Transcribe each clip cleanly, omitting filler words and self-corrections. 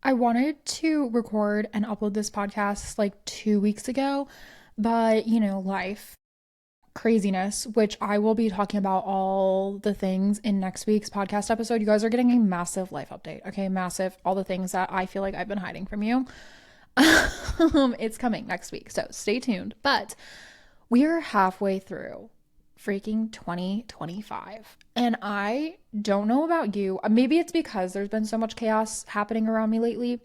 I wanted to record and upload this podcast like 2 weeks ago, but life, craziness, which I will be talking about all the things in next week's podcast episode. You guys are getting a massive life update, okay? Massive, all the things that I feel like I've been hiding from you. It's coming next week, so stay tuned. But we are halfway through freaking 2025. And I don't know about you. Maybe it's because there's been so much chaos happening around me lately.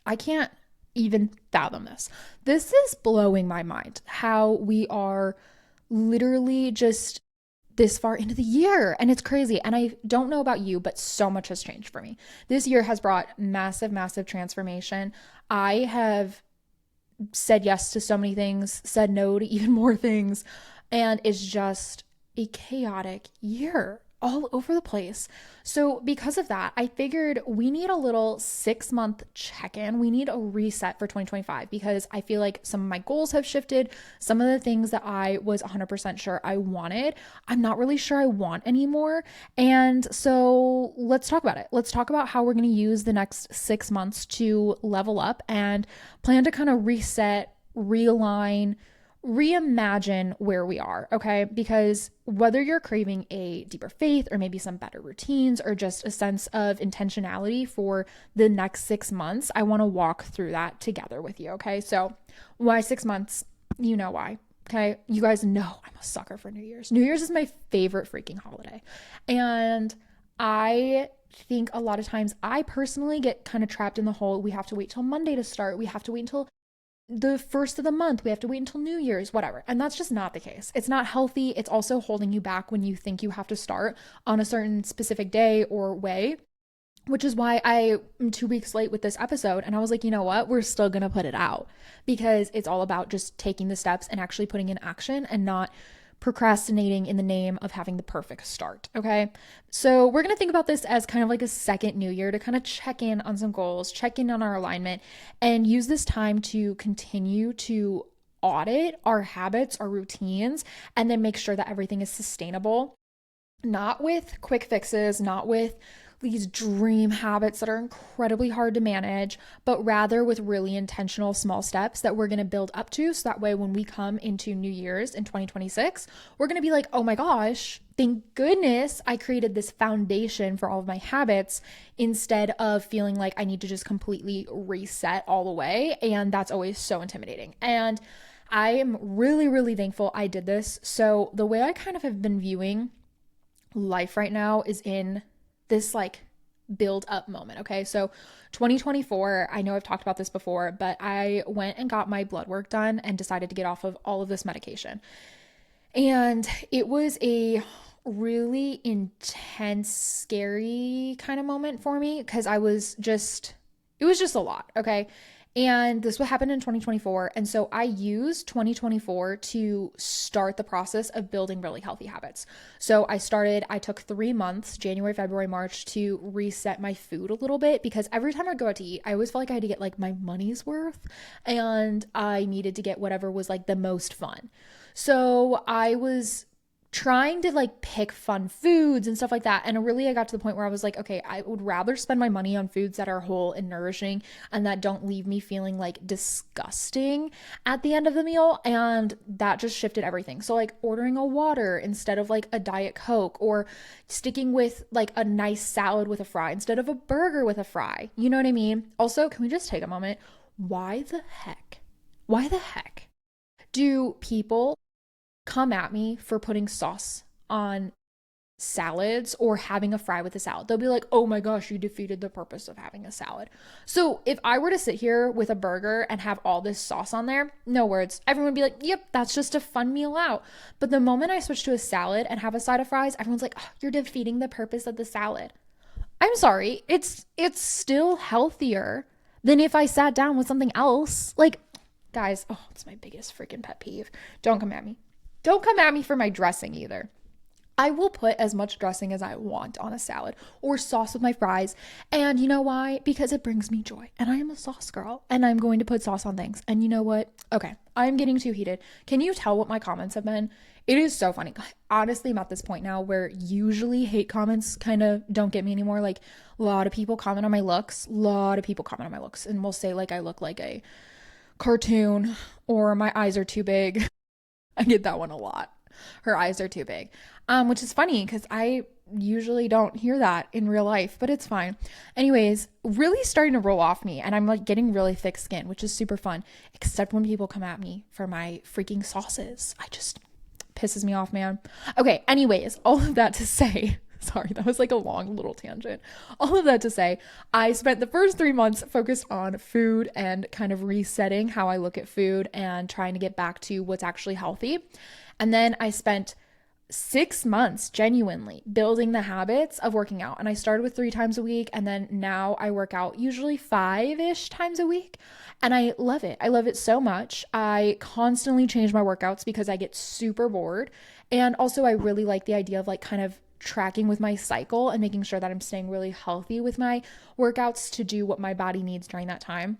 I can't even fathom this. This is blowing my mind how we are literally just this far into the year. And it's crazy. And I don't know about you, but so much has changed for me. This year has brought massive, massive transformation. I have said yes to so many things, said no to even more things, and it's just a chaotic year all over the place. So, because of that, I figured we need a little 6 month check in. We need a reset for 2025 because I feel like some of my goals have shifted. Some of the things that I was 100% sure I wanted, I'm not really sure I want anymore. And so, let's talk about it. Let's talk about how we're going to use the next 6 months to level up and plan to kind of reset, realign, reimagine where we are, okay? Because whether you're craving a deeper faith or maybe some better routines or just a sense of intentionality for the next 6 months, I want to walk through that together with you, okay? So, why 6 months? You know why. Okay, you guys know I'm a sucker for New Year's. New Year's is my favorite freaking holiday. And I think a lot of times I personally get kind of trapped in the whole we have to wait till Monday to start. We have to wait until the first of the month. We have to wait until New Year's, whatever. And that's just not the case. It's not healthy. It's also holding you back when you think you have to start on a certain specific day or way, which is why I am 2 weeks late with this episode. And I was like, you know what? We're still going to put it out because it's all about just taking the steps and actually putting in action and not procrastinating in the name of having the perfect start. Okay. So we're going to think about this as kind of like a second new year to kind of check in on some goals, check in on our alignment, and use this time to continue to audit our habits, our routines, and then make sure that everything is sustainable, not with quick fixes, not with these dream habits that are incredibly hard to manage, but rather with really intentional small steps that we're going to build up to. So that way, when we come into New Year's in 2026, we're going to be like, oh my gosh, thank goodness I created this foundation for all of my habits instead of feeling like I need to just completely reset all the way. And that's always so intimidating. And I am really, really thankful I did this. So the way I kind of have been viewing life right now is in this like build up moment. Okay. So 2024, I know I've talked about this before, but I went and got my blood work done and decided to get off of all of this medication. And it was a really intense, scary kind of moment for me because it was just a lot. Okay. And this what happened in 2024. And so I used 2024 to start the process of building really healthy habits. So I took 3 months, January, February, March, to reset my food a little bit because every time I go out to eat, I always felt like I had to get like my money's worth and I needed to get whatever was like the most fun. So I was trying to like pick fun foods and stuff like that. And really, I got to the point where I was like, okay, I would rather spend my money on foods that are whole and nourishing and that don't leave me feeling like disgusting at the end of the meal. And that just shifted everything. So, like ordering a water instead of like a Diet Coke or sticking with like a nice salad with a fry instead of a burger with a fry. You know what I mean? Also, can we just take a moment? Why the heck? Why the heck do people come at me for putting sauce on salads or having a fry with a salad? They'll be like, oh my gosh, you defeated the purpose of having a salad. So if I were to sit here with a burger and have all this sauce on there, no words, everyone would be like, yep, that's just a fun meal out. But the moment I switch to a salad and have a side of fries, everyone's like, oh, you're defeating the purpose of the salad. I'm sorry, it's still healthier than if I sat down with something else. Like, guys, it's my biggest freaking pet peeve. Don't come at me. Don't come at me for my dressing either. I will put as much dressing as I want on a salad or sauce with my fries. And you know why? Because it brings me joy. And I am a sauce girl and I'm going to put sauce on things. And you know what? Okay, I'm getting too heated. Can you tell what my comments have been? It is so funny. Honestly, I'm at this point now where usually hate comments kind of don't get me anymore. Like a lot of people comment on my looks. A lot of people comment on my looks and will say like I look like a cartoon or my eyes are too big. I get that one a lot. Her eyes are too big, which is funny because I usually don't hear that in real life, but it's fine. Anyways, really starting to roll off me, and I'm like getting really thick skin, which is super fun, except when people come at me for my freaking sauces. I just pisses me off, man. Okay, anyways, all of that to say, sorry, that was like a long little tangent. All of that to say, I spent the first 3 months focused on food and kind of resetting how I look at food and trying to get back to what's actually healthy. And then I spent 6 months genuinely building the habits of working out. And I started with 3 times a week. And then now I work out usually 5-ish times a week. And I love it. I love it so much. I constantly change my workouts because I get super bored. And also I really like the idea of like kind of tracking with my cycle and making sure that I'm staying really healthy with my workouts to do what my body needs during that time.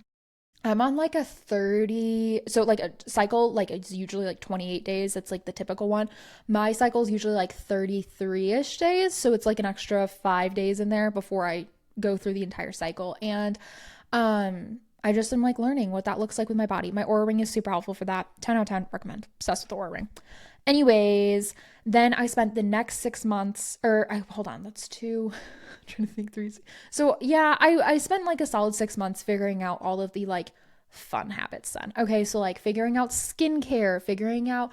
I'm on like a 30, so like a cycle, like it's usually like 28 days. That's like the typical one. My cycle is usually like 33-ish days. So it's like an extra 5 days in there before I go through the entire cycle. And I just am like learning what that looks like with my body. My Oura Ring is super helpful for that. 10 out of 10, recommend. Obsessed with the Oura Ring. Anyways, then I spent the next 6 months, hold on, that's 2, I'm trying to think 3. So yeah, I spent like a solid 6 months figuring out all of the like fun habits then. Okay, so like figuring out skincare, figuring out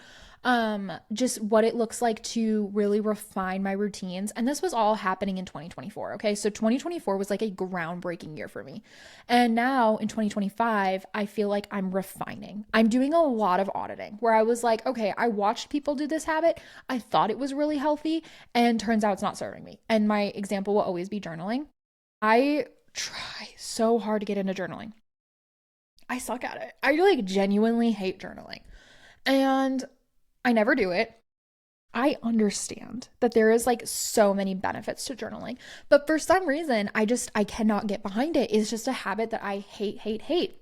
just what it looks like to really refine my routines. And this was all happening in 2024. Okay, so 2024 was like a groundbreaking year for me. And now in 2025, I feel like I'm refining. I'm doing a lot of auditing where I was like, okay, I watched people do this habit. I thought it was really healthy, and turns out it's not serving me. And my example will always be journaling. I try so hard to get into journaling. I suck at it. I like genuinely hate journaling. And I never do it. I understand that there is like so many benefits to journaling, but for some reason, I cannot get behind it. It's just a habit that I hate.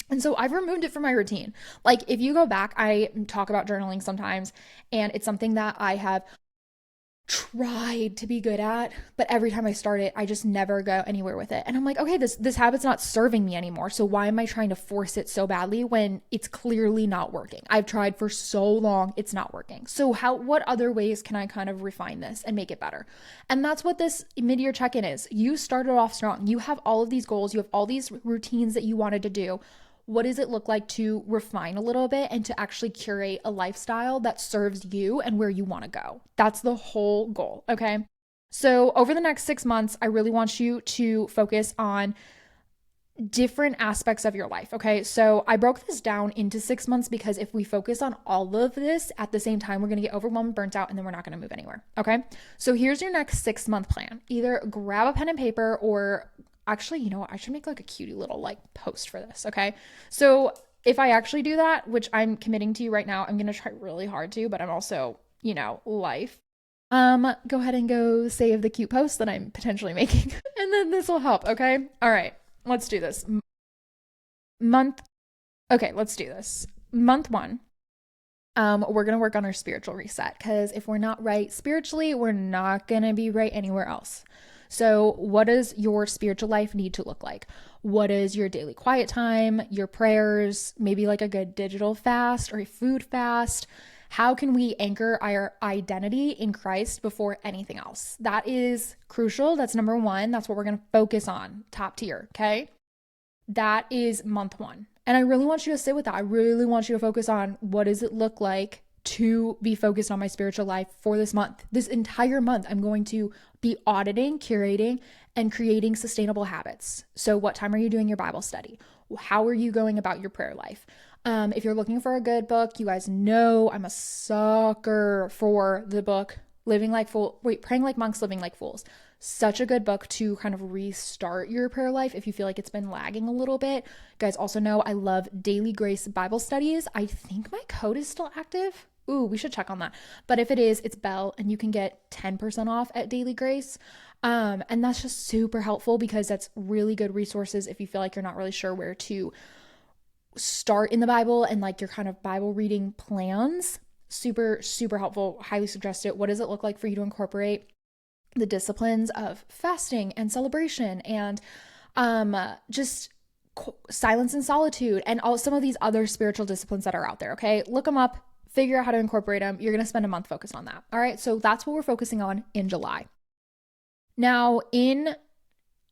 And so I've removed it from my routine. Like if you go back, I talk about journaling sometimes, and it's something that I have tried to be good at, but every time I start it, I just never go anywhere with it. And I'm like, okay, this habit's not serving me anymore. So why am I trying to force it so badly when it's clearly not working? I've tried for so long, it's not working. So what other ways can I kind of refine this and make it better? And that's what this mid-year check-in is. You started off strong. You have all of these goals. You have all these routines that you wanted to do. What does it look like to refine a little bit and to actually curate a lifestyle that serves you and where you want to go? That's the whole goal, okay? So over the next 6 months, I really want you to focus on different aspects of your life, okay? So I broke this down into 6 months because if we focus on all of this at the same time, we're going to get overwhelmed, burnt out, and then we're not going to move anywhere, okay? So here's your next 6-month plan. Either grab a pen and paper, or actually, you know what? I should make like a cutie little like post for this, okay? So if I actually do that, which I'm committing to you right now, I'm going to try really hard to, but I'm also, life. Go ahead and go save the cute post that I'm potentially making. And then this will help, okay? All right, let's do this. Let's do this. Month 1. We're going to work on our spiritual reset, because if we're not right spiritually, we're not going to be right anywhere else. So what does your spiritual life need to look like? What is your daily quiet time, your prayers, maybe like a good digital fast or a food fast? How can we anchor our identity in Christ before anything else? That is crucial. That's number 1. That's what we're going to focus on, top tier, okay? That is month 1. And I really want you to sit with that. I really want you to focus on what does it look like to be focused on my spiritual life for this month. This entire month, I'm going to be auditing, curating, and creating sustainable habits. So what time are you doing your Bible study? How are you going about your prayer life? If you're looking for a good book, you guys know I'm a sucker for the book Praying Like Monks, Living Like Fools. Such a good book to kind of restart your prayer life if you feel like it's been lagging a little bit. You guys also know I love Daily Grace Bible studies. I think my code is still active. Ooh, we should check on that. But if it is, it's Belle, and you can get 10% off at Daily Grace. And that's just super helpful because that's really good resources if you feel like you're not really sure where to start in the Bible and like your kind of Bible reading plans. Super, super helpful. Highly suggest it. What does it look like for you to incorporate the disciplines of fasting and celebration and just silence and solitude and all some of these other spiritual disciplines that are out there? Okay, look them up, figure out how to incorporate them. You're going to spend a month focused on that. All right, so that's what we're focusing on in July. Now in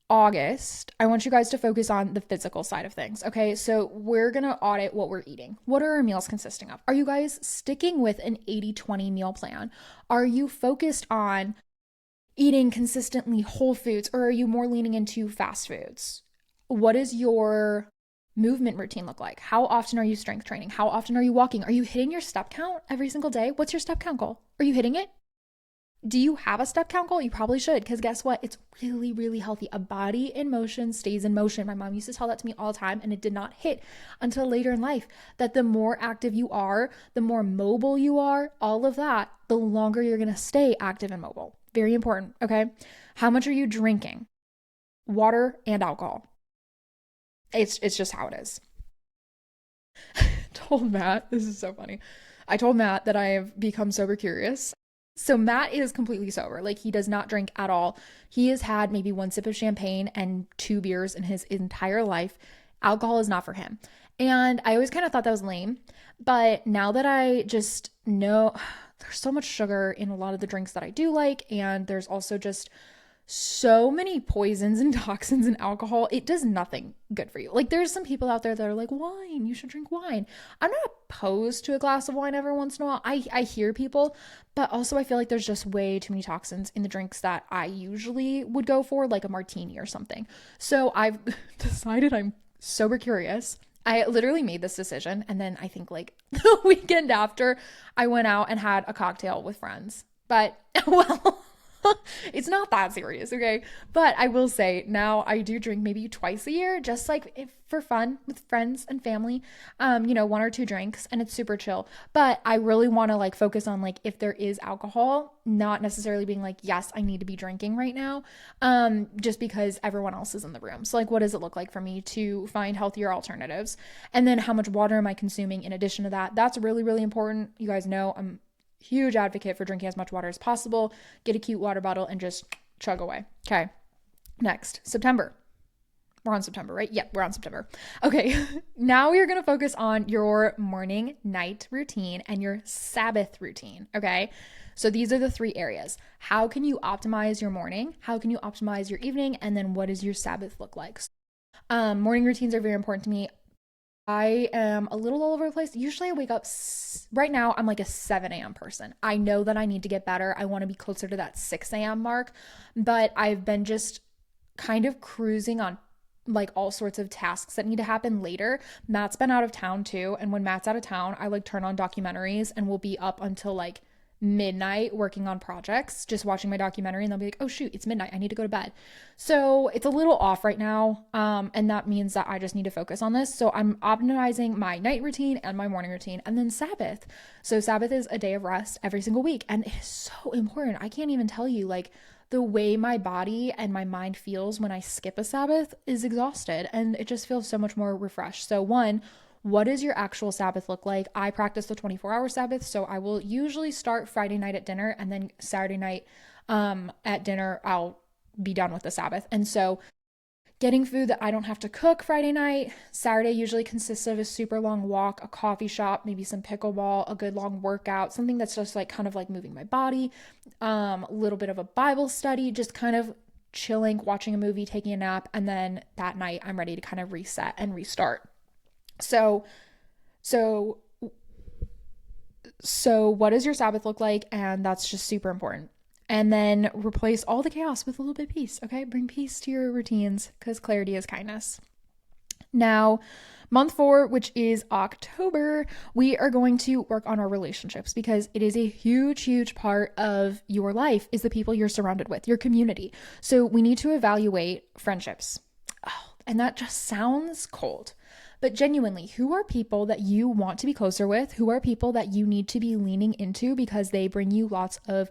August, I want you guys to focus on the physical side of things. Okay, so we're gonna audit what we're eating. What are our meals consisting of? Are you guys sticking with an 80-20 meal plan? Are you focused on eating consistently whole foods, or are you more leaning into fast foods? What does your movement routine look like? How often are you strength training? How often are you walking? Are you hitting your step count every single day? What's your step count goal? Are you hitting it? Do you have a step count goal? You probably should, because guess what? It's really, really healthy. A body in motion stays in motion. My mom used to tell that to me all the time, and it did not hit until later in life that the more active you are, the more mobile you are, all of that, the longer you're going to stay active and mobile. Very important, okay? How much are you drinking? Water and alcohol. It's just how it is. Told Matt, this is so funny. I told Matt that I have become sober curious. So Matt is completely sober. Like, he does not drink at all. He has had maybe one sip of champagne and 2 beers in his entire life. Alcohol is not for him. And I always kind of thought that was lame. But now that I just know there's so much sugar in a lot of the drinks that I do like, and there's also just so many poisons and toxins in alcohol, it does nothing good for you. Like, there's some people out there that are like, wine, you should drink wine. I'm not opposed to a glass of wine every once in a while. I hear people, but also I feel like there's just way too many toxins in the drinks that I usually would go for, like a martini or something. So I've decided I'm sober curious. I literally made this decision, and then I think like the weekend after, I went out and had a cocktail with friends. But well, it's not that serious, okay? But I will say now I do drink maybe twice a year, just like if for fun with friends and family, 1 or 2 drinks, and it's super chill. But I really want to like focus on like if there is alcohol, not necessarily being like, yes, I need to be drinking right now, just because everyone else is in the room. So like, what does it look like for me to find healthier alternatives? And then how much water am I consuming in addition to that? That's really, really important. You guys know I'm huge advocate for drinking as much water as possible. Get a cute water bottle and just chug away. Okay. Next, September. We're on September, right? Yep, we're on September. Okay. Now we're going to focus on your morning, night routine and your Sabbath routine. Okay. So these are the 3 areas. How can you optimize your morning? How can you optimize your evening? And then what does your Sabbath look like? Morning routines are very important to me. I am a little all over the place. Usually I wake up, right now I'm like a 7 a.m. person. I know that I need to get better. I want to be closer to that 6 a.m. mark, but I've been just kind of cruising on like all sorts of tasks that need to happen later. Matt's been out of town too. And when Matt's out of town, I like turn on documentaries and we'll be up until like midnight working on projects, just watching my documentary, and they'll be like, oh shoot, it's midnight, I need to go to bed. So it's a little off right now, and that means that I just need to focus on this. So I'm optimizing my night routine and my morning routine. And then Sabbath, so Sabbath is a day of rest every single week, and it is so important. I can't even tell you, like, the way my body and my mind feels when I skip a Sabbath is exhausted, and it just feels so much more refreshed. So one, what does your actual Sabbath look like? I practice the 24-hour Sabbath, so I will usually start Friday night at dinner, and then Saturday night at dinner, I'll be done with the Sabbath. And so getting food that I don't have to cook Friday night. Saturday usually consists of a super long walk, a coffee shop, maybe some pickleball, a good long workout, something that's just like kind of like moving my body, a little bit of a Bible study, just kind of chilling, watching a movie, taking a nap, and then that night I'm ready to kind of reset and restart. So what does your Sabbath look like? And that's just super important. And then replace all the chaos with a little bit of peace, okay? Bring peace to your routines, because clarity is kindness. Now, month 4, which is October, we are going to work on our relationships, because it is a huge, huge part of your life is the people you're surrounded with, your community. So we need to evaluate friendships. Oh, and that just sounds cold. But genuinely, who are people that you want to be closer with? Who are people that you need to be leaning into because they bring you lots of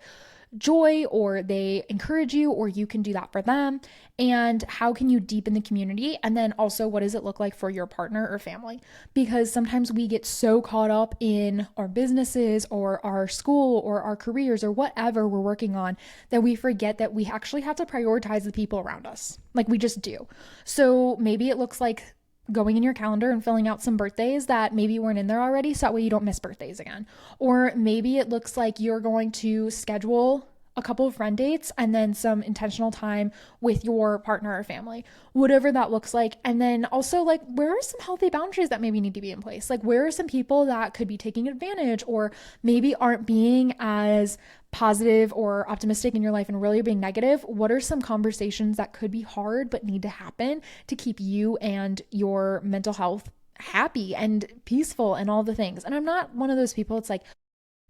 joy or they encourage you or you can do that for them? And how can you deepen the community? And then also, what does it look like for your partner or family? Because sometimes we get so caught up in our businesses or our school or our careers or whatever we're working on that we forget that we actually have to prioritize the people around us. Like we just do. So maybe it looks like going in your calendar and filling out some birthdays that maybe weren't in there already, so that way you don't miss birthdays again. Or maybe it looks like you're going to schedule a couple of friend dates and then some intentional time with your partner or family, whatever that looks like. And then also, like, where are some healthy boundaries that maybe need to be in place? Like, where are some people that could be taking advantage or maybe aren't being as positive or optimistic in your life and really being negative? What are some conversations that could be hard but need to happen to keep you and your mental health happy and peaceful and all the things? And I'm not one of those people, it's like,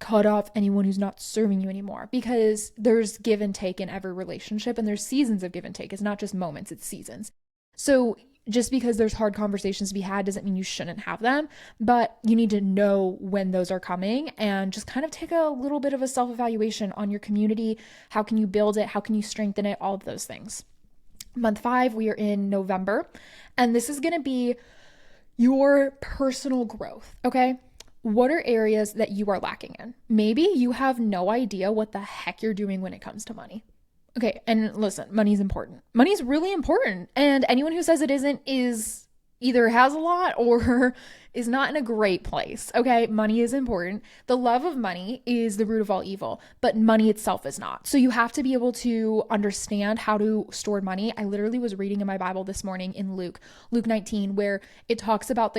cut off anyone who's not serving you anymore, because there's give and take in every relationship and there's seasons of give and take. It's not just moments, it's seasons. So just because there's hard conversations to be had doesn't mean you shouldn't have them, but you need to know when those are coming and just kind of take a little bit of a self-evaluation on your community. How can you build it? How can you strengthen it? All of those things. Month 5, we are in November, and this is going to be your personal growth, okay? What are areas that you are lacking in? Maybe you have no idea what the heck you're doing when it comes to money. Okay, and listen, money's important. Money's really important. And anyone who says it isn't is either has a lot or is not in a great place. Okay, money is important. The love of money is the root of all evil, but money itself is not. So you have to be able to understand how to store money. I literally was reading in my Bible this morning in Luke 19, where it talks about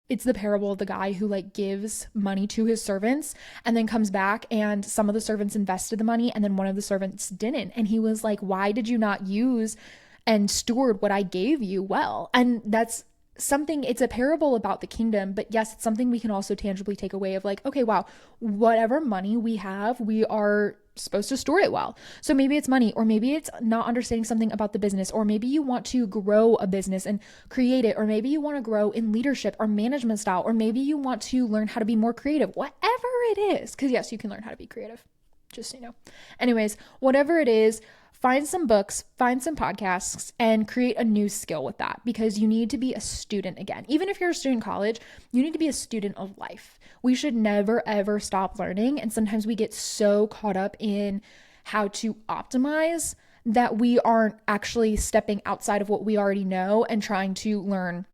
it's the parable of the guy who like gives money to his servants and then comes back and some of the servants invested the money and then one of the servants didn't. And he was like, why did you not use and steward what I gave you well? And that's something, it's a parable about the kingdom, but yes, it's something we can also tangibly take away of like, okay, wow, whatever money we have, we are supposed to store it well. So maybe it's money, or maybe it's not understanding something about the business, or maybe you want to grow a business and create it, or maybe you want to grow in leadership or management style, or maybe you want to learn how to be more creative, whatever it is. Because yes, you can learn how to be creative, just so you know. Anyways, whatever it is, find some books, find some podcasts, and create a new skill with that, because you need to be a student again. Even if you're a student in college, you need to be a student of life. We should never, ever stop learning. And sometimes we get so caught up in how to optimize that we aren't actually stepping outside of what we already know and trying to learn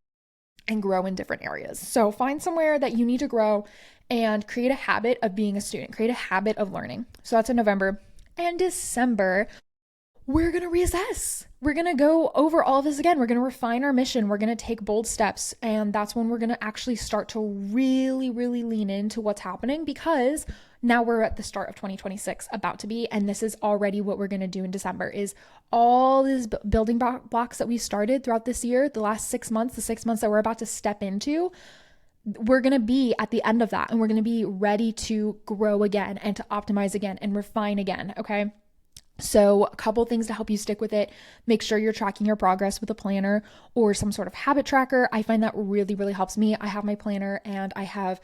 and grow in different areas. So find somewhere that you need to grow and create a habit of being a student, create a habit of learning. So that's in November. And December, we're going to reassess. We're going to go over all of this again. We're going to refine our mission. We're going to take bold steps. And that's when we're going to actually start to really, really lean into what's happening, because now we're at the start of 2026 about to be. And this is already what we're going to do in December, is all these building blocks that we started throughout this year, the last 6 months, the 6 months that we're about to step into, we're going to be at the end of that. And we're going to be ready to grow again and to optimize again and refine again. Okay. So a couple things to help you stick with it. Make sure you're tracking your progress with a planner or some sort of habit tracker. I find that really, really helps me. I have my planner and I have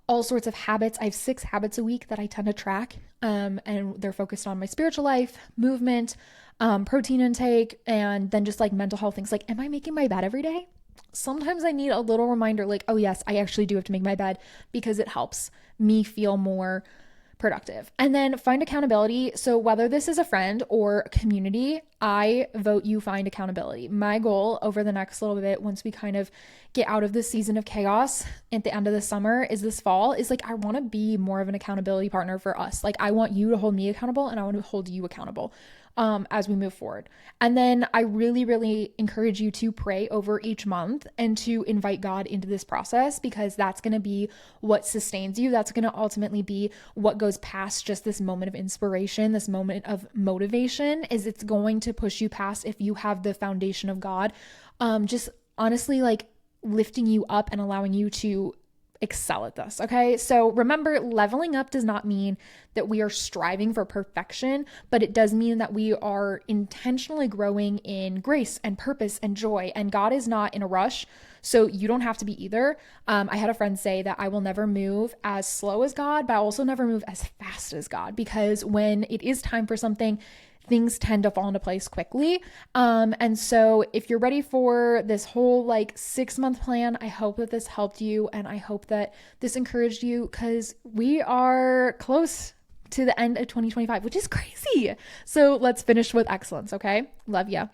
all sorts of habits. I have 6 habits a week that I tend to track, and they're focused on my spiritual life, movement, protein intake, and then just like mental health things. Like, am I making my bed every day? Sometimes I need a little reminder, like, oh yes, I actually do have to make my bed, because it helps me feel more productive. And then find accountability. So whether this is a friend or a community, I vote you find accountability. My goal over the next little bit, once we kind of get out of this season of chaos at the end of the summer, is this fall, is like, I want to be more of an accountability partner for us. Like, I want you to hold me accountable and I want to hold you accountable as we move forward. And then I really, really encourage you to pray over each month and to invite God into this process, because that's going to be what sustains you. That's going to ultimately be what goes past just this moment of inspiration, this moment of motivation, is it's going to push you past, if you have the foundation of God, just honestly like lifting you up and allowing you to excel at this. Okay. So remember, leveling up does not mean that we are striving for perfection, but it does mean that we are intentionally growing in grace and purpose and joy. And God is not in a rush. So you don't have to be either. I had a friend say that I will never move as slow as God, but I also never move as fast as God, because when it is time for something, things tend to fall into place quickly. And so if you're ready for this whole like 6-month plan, I hope that this helped you, and I hope that this encouraged you, because we are close to the end of 2025, which is crazy. So let's finish with excellence. Okay. Love ya.